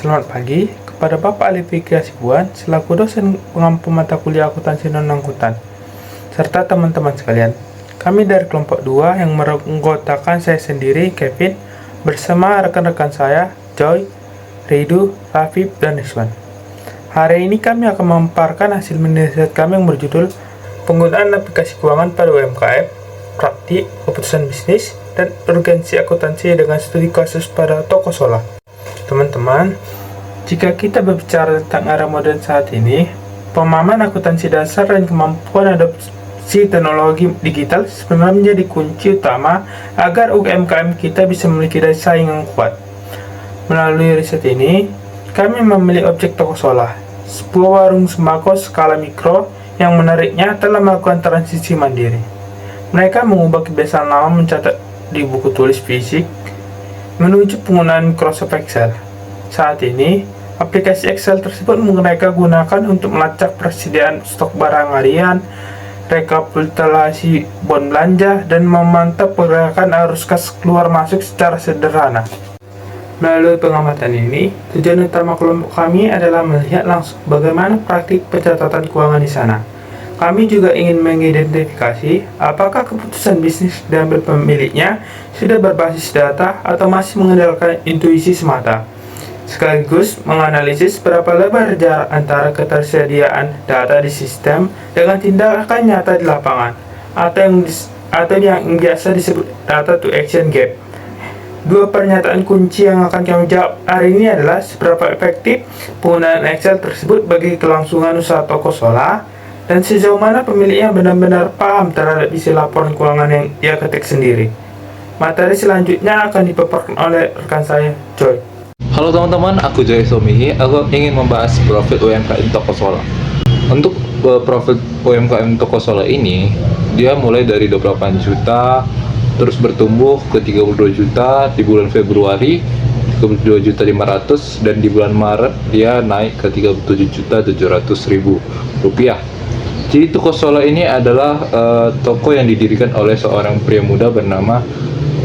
Selamat pagi kepada Bapak Alifiki Hasibuan selaku dosen pengampu mata kuliah akuntansi non-angkutan serta teman-teman sekalian. Kami dari kelompok 2 yang menganggotakan saya sendiri, Kevin, bersama rekan-rekan saya, Joy, Ridu, Rafif, dan Iswan. Hari ini kami akan memaparkan hasil mini riset kami yang berjudul Penggunaan Aplikasi Keuangan pada UMKM, Praktik, Keputusan Bisnis, dan Urgensi Akuntansi dengan Studi Kasus pada Toko Sola. Teman-teman, jika kita berbicara tentang era modern saat ini, pemahaman akuntansi dasar dan kemampuan adopsi teknologi digital sebenarnya menjadi kunci utama agar UMKM kita bisa memiliki daya saing yang kuat. Melalui riset ini, kami memilih objek Toko Sola, sebuah warung sembako skala mikro yang menariknya telah melakukan transisi mandiri. Mereka mengubah kebiasaan lama mencatat di buku tulis fisik menuju penggunaan Microsoft Excel. Saat ini, aplikasi Excel tersebut mereka gunakan untuk melacak persediaan stok barang harian, rekapitulasi bon belanja, dan memantau pergerakan arus kas keluar masuk secara sederhana. Melalui pengamatan ini, tujuan utama kelompok kami adalah melihat langsung bagaimana praktik pencatatan keuangan di sana. Kami juga ingin mengidentifikasi apakah keputusan bisnis diambil pemiliknya sudah berbasis data atau masih mengandalkan intuisi semata, sekaligus menganalisis berapa lebar jarak antara ketersediaan data di sistem dengan tindakan nyata di lapangan, atau yang biasa disebut data to action gap. Dua pernyataan kunci yang akan kami jawab hari ini adalah seberapa efektif penggunaan Excel tersebut bagi kelangsungan usaha Toko Sola, dan sejauh mana pemiliknya benar-benar paham terhadap isi laporan keuangan yang ia ketik sendiri. Materi selanjutnya akan dipaparkan oleh rekan saya, Joy. Halo teman-teman, aku Joy Somihi. Aku ingin membahas profit UMKM Toko Sola. Untuk profit UMKM Toko Sola ini, dia mulai dari 28 juta, terus bertumbuh ke 32 juta di bulan Februari, 32.500.000, dan di bulan Maret dia naik ke 37.700.000 rupiah. Jadi Toko Sola ini adalah toko yang didirikan oleh seorang pria muda bernama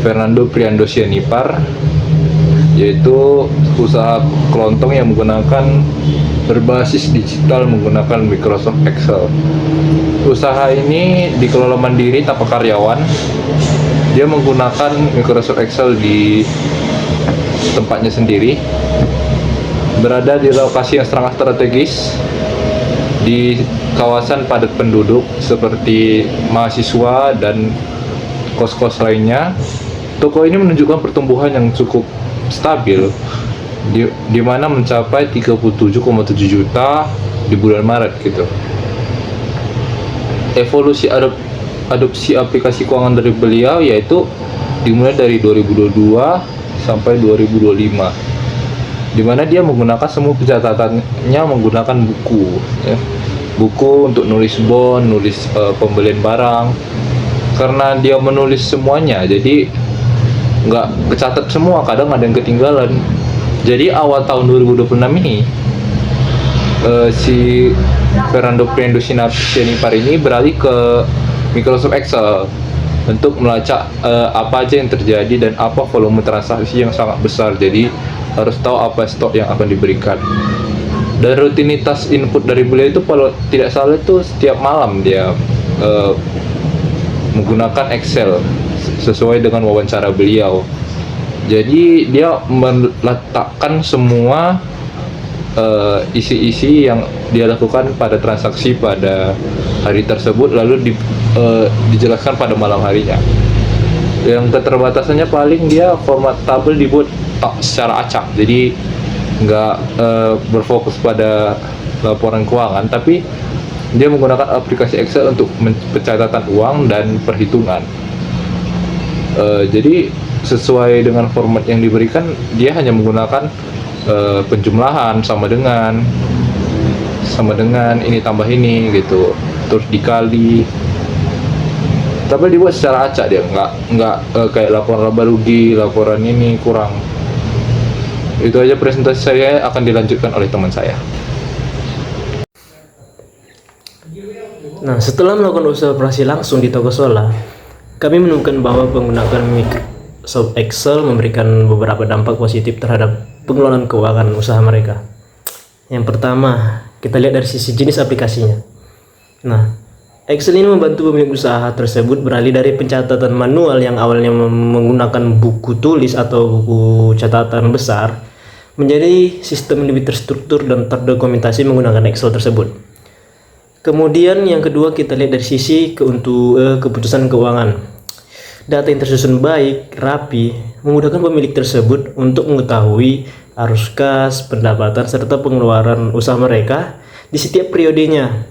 Fernando Priando Sianipar, yaitu usaha kelontong yang menggunakan berbasis digital menggunakan Microsoft Excel. Usaha ini dikelola mandiri tanpa karyawan. Dia menggunakan Microsoft Excel di tempatnya sendiri, berada di lokasi yang sangat strategis di kawasan padat penduduk seperti mahasiswa dan kos-kos lainnya. Toko ini menunjukkan pertumbuhan yang cukup stabil, di mana mencapai 37,7 juta di bulan Maret gitu. Evolusi adopsi aplikasi keuangan dari beliau yaitu dimulai dari 2022 sampai 2025. Di mana dia menggunakan semua pencatatannya menggunakan buku, ya. Buku untuk nulis bon, nulis pembelian barang. Karena dia menulis semuanya, jadi nggak kecatat semua, kadang ada yang ketinggalan. Jadi awal tahun 2026 ini si Fernando Priando Sianipar ini beralih ke Microsoft Excel untuk melacak apa aja yang terjadi dan apa volume transaksi yang sangat besar. Jadi harus tahu apa stok yang akan diberikan. Dan rutinitas input dari beliau itu kalau tidak salah itu setiap malam dia menggunakan Excel sesuai dengan wawancara beliau. Jadi dia meletakkan semua isi-isi yang dia lakukan pada transaksi pada hari tersebut, lalu dijelaskan pada malam harinya. Yang keterbatasannya paling dia format tabel dibuat secara acak, jadi nggak berfokus pada laporan keuangan, tapi dia menggunakan aplikasi Excel untuk pencatatan uang dan perhitungan. Jadi sesuai dengan format yang diberikan, dia hanya menggunakan penjumlahan sama dengan ini tambah ini gitu, terus dikali, tapi dibuat secara acak, dia nggak kayak laporan laba rugi, laporan ini kurang. Itu aja presentasi saya, akan dilanjutkan oleh teman saya. Nah, setelah melakukan usaha operasi langsung di toko Sola, kami menemukan bahwa menggunakan Microsoft Excel memberikan beberapa dampak positif terhadap pengelolaan keuangan usaha mereka. Yang pertama, kita lihat dari sisi jenis aplikasinya. Nah, Excel ini membantu pemilik usaha tersebut beralih dari pencatatan manual yang awalnya menggunakan buku tulis atau buku catatan besar menjadi sistem lebih terstruktur dan terdokumentasi menggunakan Excel tersebut. Kemudian yang kedua, kita lihat dari sisi keputusan keuangan. Data yang tersusun baik, rapi, memudahkan pemilik tersebut untuk mengetahui arus kas, pendapatan, serta pengeluaran usaha mereka di setiap periodenya.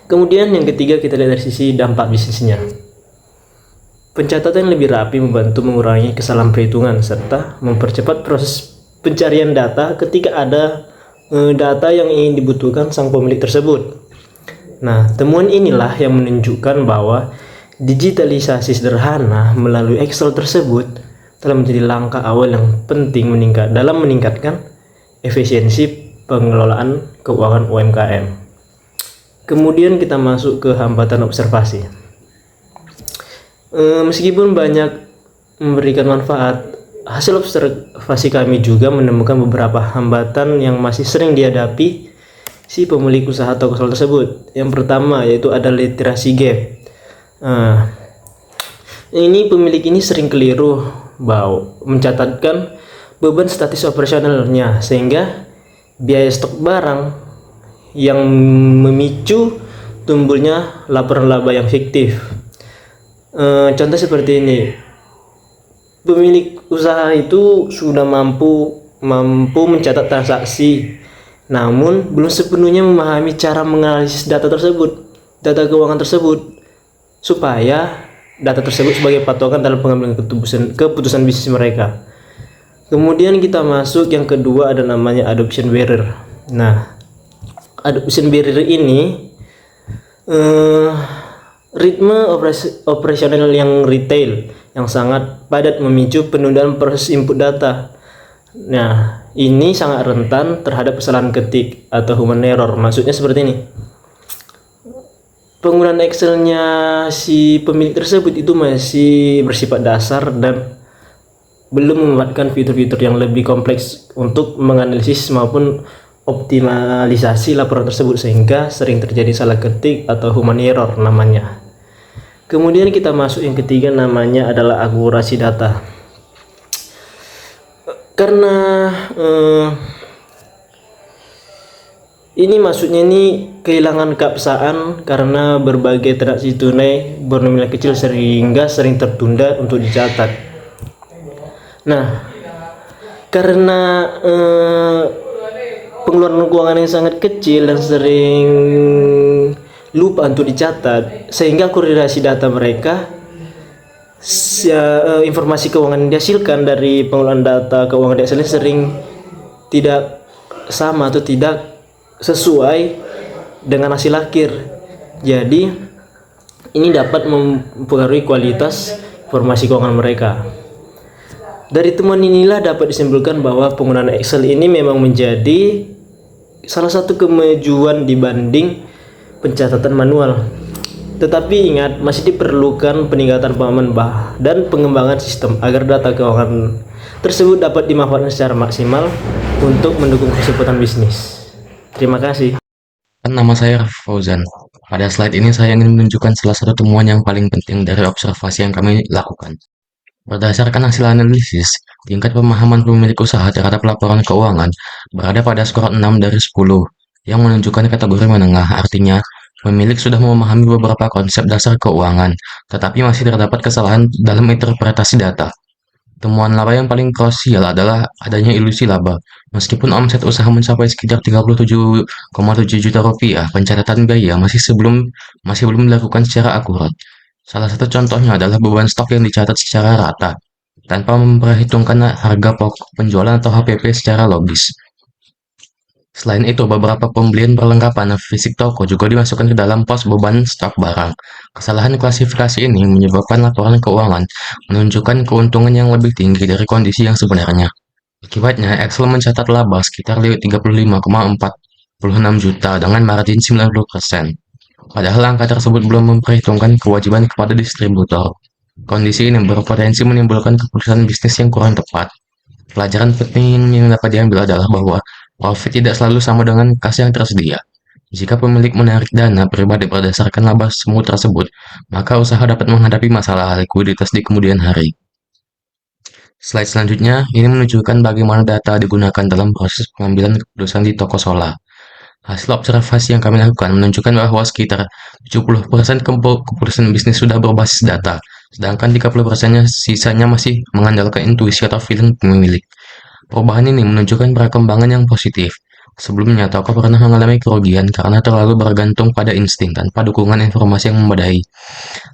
Kemudian yang ketiga, kita lihat dari sisi dampak bisnisnya. Pencatatan yang lebih rapi membantu mengurangi kesalahan perhitungan serta mempercepat proses pencarian data ketika ada data yang ingin dibutuhkan sang pemilik tersebut. Nah, temuan inilah yang menunjukkan bahwa digitalisasi sederhana melalui Excel tersebut telah menjadi langkah awal yang penting dalam meningkatkan efisiensi pengelolaan keuangan UMKM. Kemudian kita masuk ke hambatan observasi. Meskipun banyak memberikan manfaat, hasil observasi kami juga menemukan beberapa hambatan yang masih sering dihadapi si pemilik usaha toko Sola tersebut. Yang pertama yaitu ada literasi gap. Ini pemilik ini sering keliru mencatatkan beban statis operasionalnya, sehingga biaya stok barang yang memicu tumbuhnya laporan laba yang fiktif. Contoh seperti ini, pemilik usaha itu sudah mampu mencatat transaksi, namun belum sepenuhnya memahami cara menganalisis data keuangan tersebut, supaya data tersebut sebagai patokan dalam pengambilan keputusan bisnis mereka. Kemudian kita masuk yang kedua, ada namanya adoption barrier. Nah, adoption barrier ini ritme operasional yang retail yang sangat padat memicu penundaan proses input data. Nah, ini sangat rentan terhadap kesalahan ketik atau human error. Maksudnya seperti ini. Penggunaan Excel-nya si pemilik tersebut itu masih bersifat dasar dan belum memanfaatkan fitur-fitur yang lebih kompleks untuk menganalisis maupun optimalisasi laporan tersebut, sehingga sering terjadi salah ketik atau human error namanya. Kemudian kita masuk yang ketiga, namanya adalah akurasi data. Karena ini maksudnya kehilangan keabsahan karena berbagai transaksi tunai bernominal kecil sehingga sering tertunda untuk dicatat. Nah, karena pengeluaran keuangan yang sangat kecil dan sering lupa untuk dicatat, sehingga koordinasi data mereka, informasi keuangan yang dihasilkan dari pengelolaan data keuangan di Excel sering tidak sama atau tidak sesuai dengan hasil akhir. Jadi ini dapat mempengaruhi kualitas informasi keuangan mereka. Dari temuan inilah dapat disimpulkan bahwa penggunaan Excel ini memang menjadi salah satu kemajuan dibanding pencatatan manual. Tetapi ingat, masih diperlukan peningkatan pemahaman dan pengembangan sistem agar data keuangan tersebut dapat dimanfaatkan secara maksimal untuk mendukung kecepatan bisnis. Terima kasih. Nama saya Fauzan. Pada slide ini saya ingin menunjukkan salah satu temuan yang paling penting dari observasi yang kami lakukan. Berdasarkan hasil analisis, tingkat pemahaman pemilik usaha terhadap laporan keuangan berada pada skor 6 dari 10, yang menunjukkan kategori menengah, artinya pemilik sudah memahami beberapa konsep dasar keuangan, tetapi masih terdapat kesalahan dalam interpretasi data. Temuan laba yang paling krusial adalah adanya ilusi laba. Meskipun omset usaha mencapai sekitar 37,7 juta rupiah, pencatatan biaya masih belum dilakukan secara akurat. Salah satu contohnya adalah beban stok yang dicatat secara rata. tanpa memperhitungkan harga pokok penjualan atau HPP secara logis. Selain itu, beberapa pembelian perlengkapan fisik toko juga dimasukkan ke dalam pos beban stok barang. Kesalahan klasifikasi ini menyebabkan laporan keuangan menunjukkan keuntungan yang lebih tinggi dari kondisi yang sebenarnya. Akibatnya, Excel mencatat laba sekitar 35,46 juta dengan margin 90%. Padahal angka tersebut belum memperhitungkan kewajiban kepada distributor. Kondisi ini berpotensi menimbulkan keputusan bisnis yang kurang tepat. Pelajaran penting yang dapat diambil adalah bahwa profit tidak selalu sama dengan kas yang tersedia. Jika pemilik menarik dana pribadi berdasarkan laba semu tersebut, maka usaha dapat menghadapi masalah likuiditas di kemudian hari. Slide selanjutnya, ini menunjukkan bagaimana data digunakan dalam proses pengambilan keputusan di toko Sola. Hasil observasi yang kami lakukan menunjukkan bahwa sekitar 70% keputusan bisnis sudah berbasis data, sedangkan 30%-nya sisanya masih mengandalkan intuisi atau feeling pemilik. Perubahan ini menunjukkan perkembangan yang positif. Sebelumnya, toko pernah mengalami kerugian karena terlalu bergantung pada insting tanpa dukungan informasi yang memadai.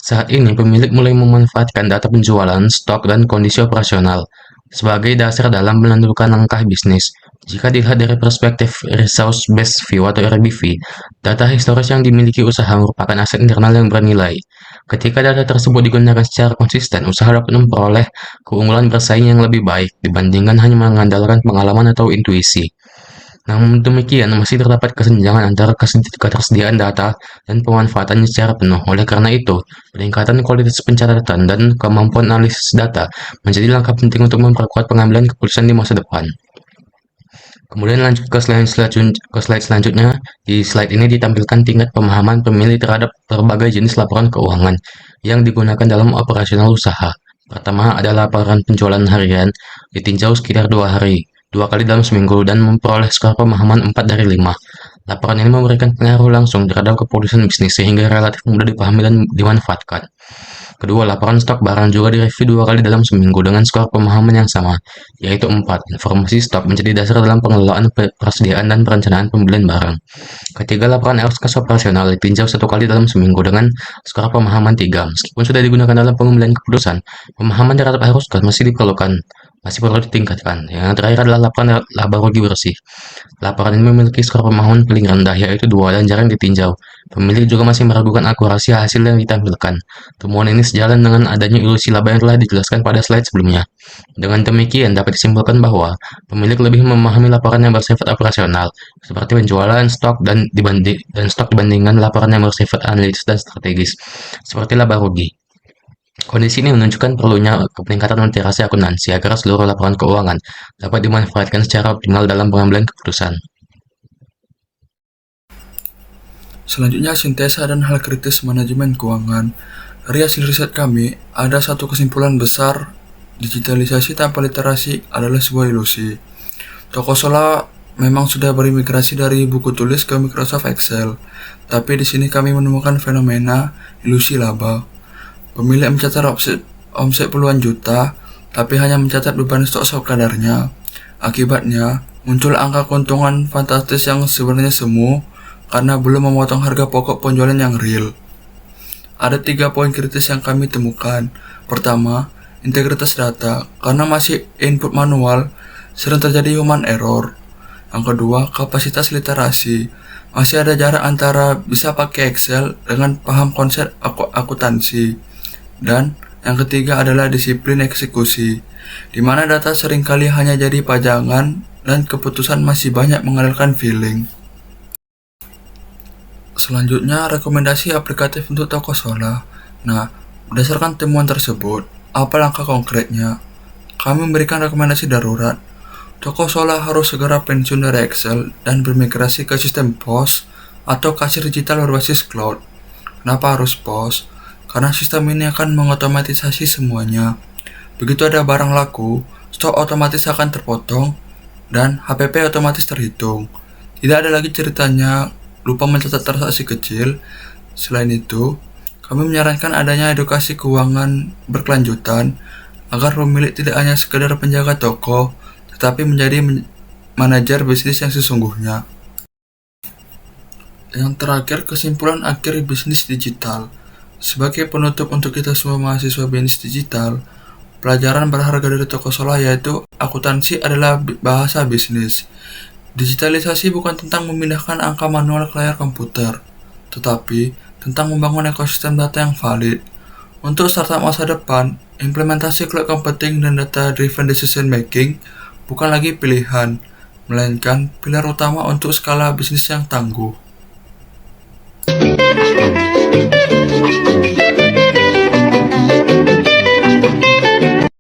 Saat ini, pemilik mulai memanfaatkan data penjualan, stok, dan kondisi operasional sebagai dasar dalam menentukan langkah bisnis. Jika dilihat dari perspektif Resource Based View atau RBV, data historis yang dimiliki usaha merupakan aset internal yang bernilai. Ketika data tersebut digunakan secara konsisten, usaha dapat memperoleh keunggulan bersaing yang lebih baik dibandingkan hanya mengandalkan pengalaman atau intuisi. Namun demikian, masih terdapat kesenjangan antara ketersediaan data dan pemanfaatannya secara penuh. Oleh karena itu, peningkatan kualitas pencatatan dan kemampuan analisis data menjadi langkah penting untuk memperkuat pengambilan keputusan di masa depan. Kemudian lanjut ke slide selanjutnya. Di slide ini ditampilkan tingkat pemahaman pemilih terhadap berbagai jenis laporan keuangan yang digunakan dalam operasional usaha. Pertama ada laporan penjualan harian, ditinjau sekitar 2 hari, 2 kali dalam seminggu, dan memperoleh skor pemahaman 4 dari 5. Laporan ini memberikan pengaruh langsung terhadap keputusan bisnis sehingga relatif mudah dipahami dan dimanfaatkan. Kedua, laporan stok barang juga direview 2 kali dalam seminggu dengan skor pemahaman yang sama, yaitu 4. Informasi stok menjadi dasar dalam pengelolaan persediaan dan perencanaan pembelian barang. Ketiga, laporan kas operasional ditinjau 1 kali dalam seminggu dengan skor pemahaman 3. Meskipun sudah digunakan dalam pengambilan keputusan, pemahaman terhadap arus kas masih diperlukan, masih perlu ditingkatkan. Yang terakhir adalah laporan laba rugi bersih. Laporan ini memiliki skor pemahaman paling rendah, yaitu 2, dan jarang ditinjau. Pemilik juga masih meragukan akurasi hasil yang ditampilkan. Temuan ini sejalan dengan adanya ilusi laba yang telah dijelaskan pada slide sebelumnya. Dengan demikian, dapat disimpulkan bahwa pemilik lebih memahami laporan yang bersifat operasional, seperti penjualan stok dan stok dibandingkan laporan yang bersifat analitis dan strategis, seperti laba rugi. Kondisi ini menunjukkan perlunya peningkatan literasi akuntansi agar seluruh laporan keuangan dapat dimanfaatkan secara optimal dalam pengambilan keputusan. Selanjutnya, sintesa dan hal kritis manajemen keuangan. Dari hasil riset kami, ada satu kesimpulan besar: digitalisasi tanpa literasi adalah sebuah ilusi. Toko Sola memang sudah bermigrasi dari buku tulis ke Microsoft Excel, tapi di sini kami menemukan fenomena ilusi laba. Pemilik mencatat omset puluhan juta, tapi hanya mencatat beban stok sekadarnya. Akibatnya, muncul angka keuntungan fantastis yang sebenarnya semu karena belum memotong harga pokok penjualan yang real. Ada 3 poin kritis yang kami temukan. Pertama, integritas data. Karena masih input manual, sering terjadi human error. Yang kedua, kapasitas literasi. Masih ada jarak antara bisa pakai Excel dengan paham konsep akuntansi. Dan yang ketiga adalah disiplin eksekusi, di mana data seringkali hanya jadi pajangan dan keputusan masih banyak mengandalkan feeling. Selanjutnya, rekomendasi aplikatif untuk toko Sola. Nah, berdasarkan temuan tersebut, apa langkah konkretnya? Kami memberikan rekomendasi darurat. Toko Sola harus segera pensiun dari Excel dan bermigrasi ke sistem POS atau kasir digital berbasis cloud. Kenapa harus POS? Karena sistem ini akan mengotomatisasi semuanya. Begitu ada barang laku, stok otomatis akan terpotong dan HPP otomatis terhitung. Tidak ada lagi ceritanya lupa mencatat transaksi kecil. Selain itu, kami menyarankan adanya edukasi keuangan berkelanjutan agar pemilik tidak hanya sekedar penjaga toko, tetapi menjadi manajer bisnis yang sesungguhnya. Yang terakhir, kesimpulan akhir bisnis digital. Sebagai penutup untuk kita semua mahasiswa bisnis digital, Pelajaran berharga dari Toko Sola yaitu akuntansi adalah bahasa bisnis. Digitalisasi bukan tentang memindahkan angka manual ke layar komputer, tetapi tentang membangun ekosistem data yang valid. Untuk startup masa depan, implementasi cloud computing dan data-driven decision making bukan lagi pilihan, melainkan pilar utama untuk skala bisnis yang tangguh.